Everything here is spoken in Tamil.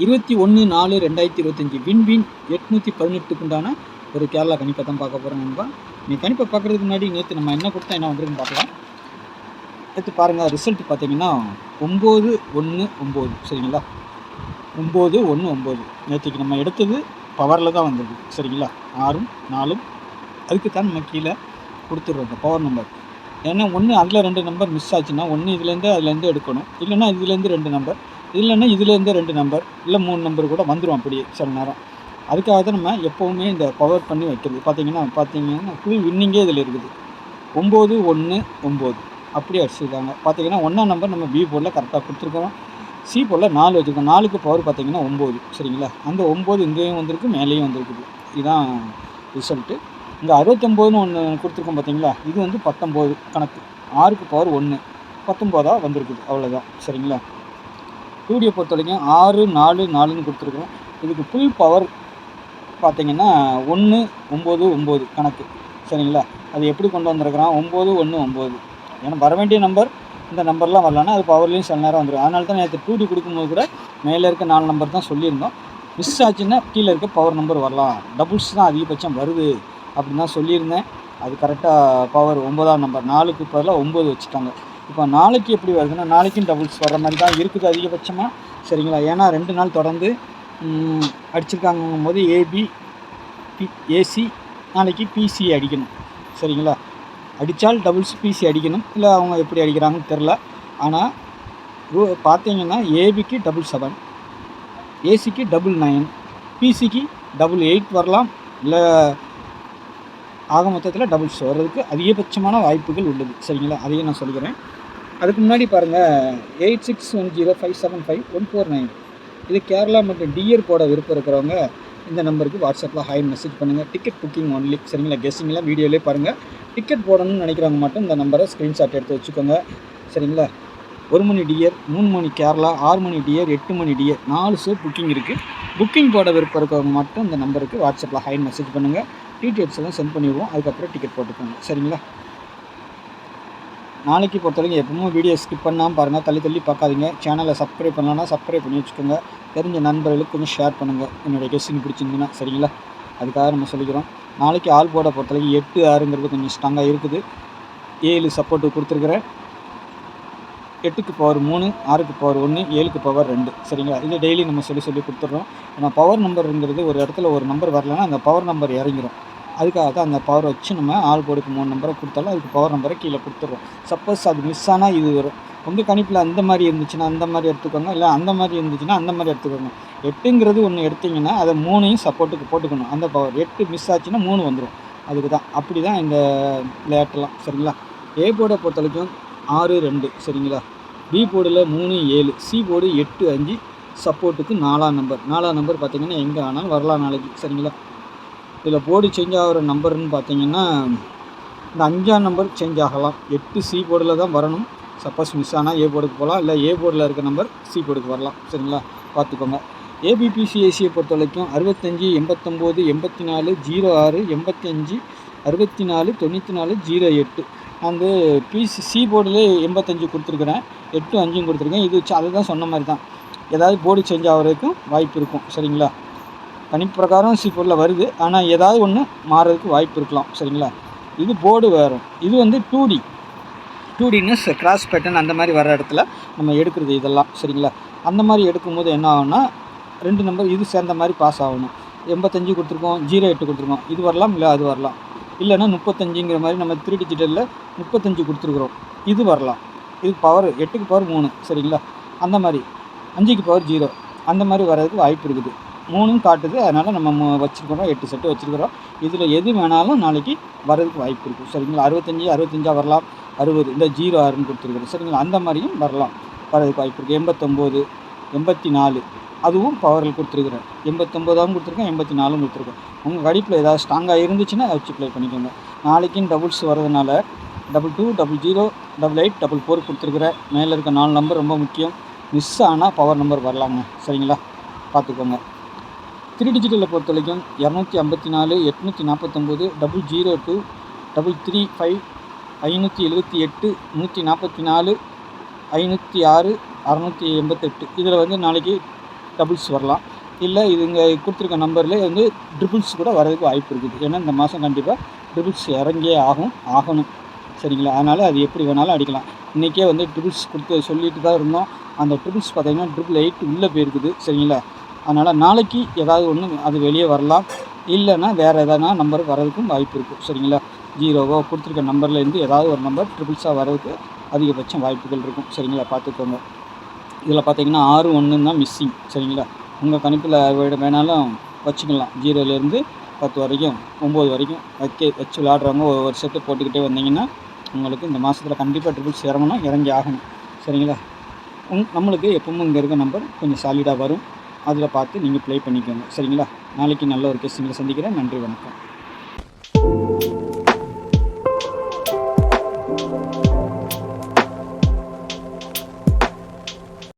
21/4/2025 வின்வின் 818க்கு உண்டான ஒரு கேரளா கணிப்பை தான் பார்க்க போகிறோம் நண்பா. நீ கணிப்பை பார்க்குறதுக்கு முன்னாடி நேற்று நம்ம என்ன கொடுத்தா என்ன வந்துருக்குன்னு பார்க்கலாம். நேற்று பாருங்கள், ரிசல்ட் பார்த்தீங்கன்னா 919 சரிங்களா. 919 நேற்றுக்கு நம்ம எடுத்தது பவரில் தான் வந்தது சரிங்களா. 6 4 அதுக்கு தான் நம்ம கீழே கொடுத்துட்றோம் இந்த பவர் நம்பர். ஏன்னா ஒன்று அதில் 2 நம்பர் மிஸ் ஆச்சுன்னா ஒன்று அதுலேருந்து எடுக்கணும், இல்லைன்னா இதுலேருந்து 2 நம்பர், இல்லைன்னா இதுலேருந்து 2 நம்பர், இல்லை 3 நம்பர் கூட வந்துடும் அப்படியே சில நேரம். அதுக்காக தான் நம்ம எப்போவுமே இந்த பவர் பண்ணி வைக்கிறது. பார்த்தீங்கன்னா ஃபுல் வின்னிங்கே இதில் இருக்குது. 919 அப்படியே அடிச்சிருக்காங்க. பார்த்தீங்கன்னா 1ஆம் நம்பர் நம்ம பி போர்டில் கரெக்டாக கொடுத்துருக்கோம். சி போர்டில் 4 வச்சுருக்கோம். 4க்கு பவர் பார்த்தீங்கன்னா 9 சரிங்களா. அந்த 9 இங்கேயும் வந்திருக்கு, மேலேயும் வந்திருக்குது. இதுதான் ரிசல்ட்டு. இங்கே 69ன்னு ஒன்று கொடுத்துருக்கோம் பார்த்தீங்களா. இது வந்து 19 கணக்கு. 6க்கு பவர் 1 19ஆக வந்திருக்குது, அவ்வளோதான் சரிங்களா. 2Dயை பொறுத்த வரைக்கும் 6 4 4ன்னு கொடுத்துருக்கோம். இதுக்கு ஃபுல் பவர் பார்த்தீங்கன்னா 199 கணக்கு சரிங்களா. அது எப்படி கொண்டு வந்திருக்கிறான் 919. ஏன்னா வர வேண்டிய நம்பர் இந்த நம்பர்லாம் வரலன்னா அது பவர்லேயும் சில நேரம் வந்துடும். அதனால தான் நேற்று 2D கொடுக்கும்போது கூட மேலே இருக்க 4 நம்பர் தான் சொல்லியிருந்தோம். மிஸ் ஆச்சுன்னா கீழே இருக்க பவர் நம்பர் வரலாம், டபுள்ஸ் தான் அதிகபட்சம் வருது அப்படின்னு தான் சொல்லியிருந்தேன். அது கரெக்டாக பவர் 9ஆம் நம்பர் 4க்கு பதிலாக 9 வச்சுட்டாங்க. இப்போ நாளைக்கு எப்படி வருதுன்னா நாளைக்கும் டபுள்ஸ் வர்ற மாதிரி தான் இருக்குது அதிகபட்சமாக சரிங்களா. ஏன்னா 2 நாள் தொடர்ந்து அடிச்சிருக்காங்கும் போது ஏபி ஏசி நாளைக்கு பிசி அடிக்கணும் சரிங்களா. அடித்தால் டபுள்ஸ் பிசி அடிக்கணும், இல்லை அவங்க எப்படி அடிக்கிறாங்கன்னு தெரில. ஆனால் பார்த்தீங்கன்னா ஏபிக்கு 777, ஏசிக்கு 999, பிசிக்கு 888 வரலாம், இல்லை ஆக மொத்தத்தில் டபுள்ஸ் வர்றதுக்கு அதிகபட்சமான வாய்ப்புகள் உள்ளது சரிங்களா. அதையும் நான் சொல்லிக்கிறேன். அதுக்கு முன்னாடி பாருங்கள் 8610575149 இது கேரளா மற்றும் டிஆர் போட விருப்பம் இருக்கிறவங்க இந்த நம்பருக்கு வாட்ஸ்அப்பில் ஹாய் மெசேஜ் பண்ணுங்கள். டிக்கெட் புக்கிங் ஒன்லி சரிங்களா. கெஸ்ஸிங்லாம் வீடியோவிலே பாருங்கள். டிக்கெட் போடணும்னு நினைக்கிறவங்க மட்டும் இந்த நம்பரை ஸ்க்ரீன்ஷாட் எடுத்து வச்சுக்கோங்க சரிங்களா. 1 மணி டிஆர், 3 மணி கேரளா, 6 மணி டிஆர், 8 மணி டிஆர் 4 ஷோ புக்கிங் இருக்குது. புக்கிங் போட விருப்பம் இருக்கிறவங்க மட்டும் இந்த நம்பருக்கு வாட்ஸ்அப்பில் ஹாய் மெசேஜ் பண்ணுங்கள். டீட்டெயில்ஸ் எல்லாம் சென்ட் பண்ணிடுவோம். அதுக்கப்புறம் டிக்கெட் போட்டுக்கோங்க சரிங்களா. நாளைக்கு பொறுத்தவரைக்கும் எப்பவும் வீடியோ ஸ்கிப் பண்ணாமல் பாருங்கள், தள்ளி பார்க்காதீங்க. சேனலை சப்ஸ்கிரைப் பண்ணலான்னா சப்ஸ்கிரைப் பண்ணி வச்சுக்கோங்க. தெரிஞ்ச நண்பர்களுக்கு கொஞ்சம் ஷேர் பண்ணுங்கள் என்னுடைய கெஸ்டிங் பிடிச்சிருந்துன்னா சரிங்களா. அதுக்காக நம்ம சொல்லிக்கிறோம். நாளைக்கு ஆல் போர்டை பொறுத்தவரைக்கும் 8 6ங்கிறது கொஞ்சம் ஸ்ட்ராங்காக இருக்குது. 7 சப்போர்ட்டு கொடுத்துருக்குறேன். 8க்கு பவர் 3, 6க்கு பவர் 1, 7க்கு பவர் 2 சரிங்களா. இது டெய்லி நம்ம சொல்லி கொடுத்துட்றோம். ஏன்னா பவர் நம்பருங்கிறது ஒரு இடத்துல ஒரு நம்பர் வரலன்னா அந்த பவர் நம்பர் இறங்கிடும். அதுக்காக தான் அந்த பவர் வச்சு நம்ம ஆல் போர்டுக்கு 3 நம்பரை கொடுத்தாலும் அதுக்கு பவர் நம்பரை கீழே கொடுத்துட்றோம். சப்போஸ் அது மிஸ் ஆனால் இது வரும். உங்கள் கணிப்பில் அந்த மாதிரி இருந்துச்சுன்னா அந்த மாதிரி எடுத்துக்கோங்க, இல்லை அந்த மாதிரி இருந்துச்சுன்னா அந்த மாதிரி எடுத்துக்கோங்க. 8ங்கிறது ஒன்று எடுத்திங்கன்னா அதை 3ஐயும் சப்போர்ட்டுக்கு போட்டுக்கணும். அந்த பவர் 8 மிஸ் ஆச்சுன்னா 3 வந்துடும். அதுக்கு தான் அப்படி தான் இந்த விளையாட்டுலாம் சரிங்களா. ஏ போர்டை பொறுத்த வரைக்கும் 6 2 சரிங்களா. பி போர்டில் 3 7, சி போர்டு 8 5 சப்போர்ட்டுக்கு 4ஆம் நம்பர் பார்த்திங்கன்னா எங்கே ஆனாலும் வரலாம் நாளைக்கு சரிங்களா. இதில் போர்டு சேஞ்ச் ஆகிற நம்பர்னு பார்த்தீங்கன்னா இந்த 5ஆம் நம்பர் சேஞ்ச் ஆகலாம். 8 சி போர்டில் தான் வரணும். சப்போஸ் மிஸ் ஆனால் ஏ போர்டுக்கு போகலாம், இல்லை ஏ போர்டில் இருக்க நம்பர் சி போர்டுக்கு வரலாம் சரிங்களா. பார்த்துக்கோங்க. ஏபிபிசிஏசியை பொறுத்த வரைக்கும் 65 89 84 06 85 64 94 08 அந்த சி போர்டில் 85 கொடுத்துருக்குறேன், 8 5 கொடுத்துருக்கேன். இது அதுதான் சொன்ன மாதிரி தான். ஏதாவது போர்டு சேஞ்ச் ஆகிறதுக்கும் வாய்ப்பு இருக்கும் சரிங்களா. தனிப்பிரகாரம் சி போர்டில் வருது, ஆனால் ஏதாவது ஒன்று மாறுறதுக்கு வாய்ப்பு இருக்கலாம் சரிங்களா. இது போர்டு வேறு. இது வந்து 2Dன்னு கிராஸ் பேட்டர்ன் அந்த மாதிரி வர இடத்துல நம்ம எடுக்கிறது இதெல்லாம் சரிங்களா. அந்த மாதிரி எடுக்கும்போது என்ன ஆகும்னா 2 நம்பர் இது சேர்ந்த மாதிரி பாஸ் ஆகணும். 85 கொடுத்துருக்கோம், 08 கொடுத்துருக்கோம். இது வரலாம், இல்லை அது வரலாம். இல்லைன்னா 35ங்கிற மாதிரி நம்ம 3 டிஜிட்டலில் 35 கொடுத்துருக்குறோம், இது வரலாம். இது பவர் 8க்கு பவர் 3 சரிங்களா. அந்த மாதிரி 5க்கு பவர் 0 அந்த மாதிரி வர்றதுக்கு வாய்ப்பு இருக்குது. 3ம் காட்டுது, அதனால் நம்ம வச்சுருக்கிறோம். 8 செட்டு வச்சுருக்கிறோம். இதில் எது வேணாலும் நாளைக்கு வர்றதுக்கு வாய்ப்பு இருக்குது சரிங்களா. 65 வரலாம், 60 இந்த 06ன்னு கொடுத்துருக்குறோம் சரிங்களா. அந்த மாதிரியும் வரலாம், வர்றதுக்கு வாய்ப்பு இருக்குது. 89 84 அதுவும் பவரில் கொடுத்துருக்குறேன். 89ஆகவும் கொடுத்துருக்கேன், 84ம் கொடுத்துருக்கேன். உங்கள் கடிப்பில் ஏதாவது ஸ்ட்ராங்காக இருந்துச்சுன்னா அதை வச்சு ப்ளே பண்ணிக்கோங்க. நாளைக்கும் டபுள்ஸ் வரதுனால 22 00 88 44 கொடுத்துருக்குறேன். மேலே இருக்க 4 நம்பர் ரொம்ப முக்கியம். மிஸ் ஆனால் பவர் நம்பர் வரலாங்க சரிங்களா. பார்த்துக்கோங்க. 3 டிஜிட்டலில் பொறுத்த வரைக்கும் 254 849 002 335 578 144 506 688 இதில் வந்து நாளைக்கு டபுள்ஸ் வரலாம். இல்லை இது இங்கே கொடுத்துருக்க நம்பர்லேயே வந்து ட்ரிபிள்ஸ் கூட வரதுக்கு வாய்ப்பு இருக்குது. ஏன்னா இந்த மாதம் கண்டிப்பாக ட்ரிபிள்ஸ் இறங்கியே ஆகணும். சரிங்களா? அதனால் அது எப்படி வேணாலும் அடிக்கலாம். இன்றைக்கே வந்து ட்ரிபிள்ஸ் கொடுத்து சொல்லிட்டு தான் இருந்தோம். அந்த ட்ரிபிள்ஸ் பார்த்தீங்கன்னா 888 உள்ளே போயிருக்குது. சரிங்களா? அதனால் நாளைக்கு ஏதாவது ஒன்று அது வெளியே வரலாம். இல்லைன்னா வேறு எதனா நம்பர் வரதுக்கும் வாய்ப்பு இருக்குது. சரிங்களா? 0வோ கொடுத்துருக்க நம்பர்லேருந்து ஏதாவது ஒரு நம்பர் ட்ரிபிள்ஸாக வரதுக்கு அதிகபட்சம் வாய்ப்புகள் இருக்கும். சரிங்களா? பார்த்துக்கோங்க. இதில் பார்த்தீங்கன்னா 6 1 தான் மிஸ்ஸிங். சரிங்களா? உங்கள் கணிப்பில் வேணாலும் வச்சுக்கலாம். 0லேருந்து 10 வரைக்கும் 9 வரைக்கும் வச்சு விளாட்றவங்க ஒரு செட்டு போட்டுக்கிட்டே வந்தீங்கன்னா உங்களுக்கு இந்த மாதத்தில் கண்டிப்பாக ட்ரிபிள்ஸ் இறங்கி ஆகணும். சரிங்களா? நம்மளுக்கு எப்பவும் இங்கே இருக்க நம்பர் கொஞ்சம் சாலிடாக வரும். அதில் பார்த்து நீங்கள் ப்ளே பண்ணிக்கோங்க. சரிங்களா? நாளைக்கு நல்ல ஒரு கெஸ்டிங்கில் சந்திக்கிறேன். நன்றி, வணக்கம்.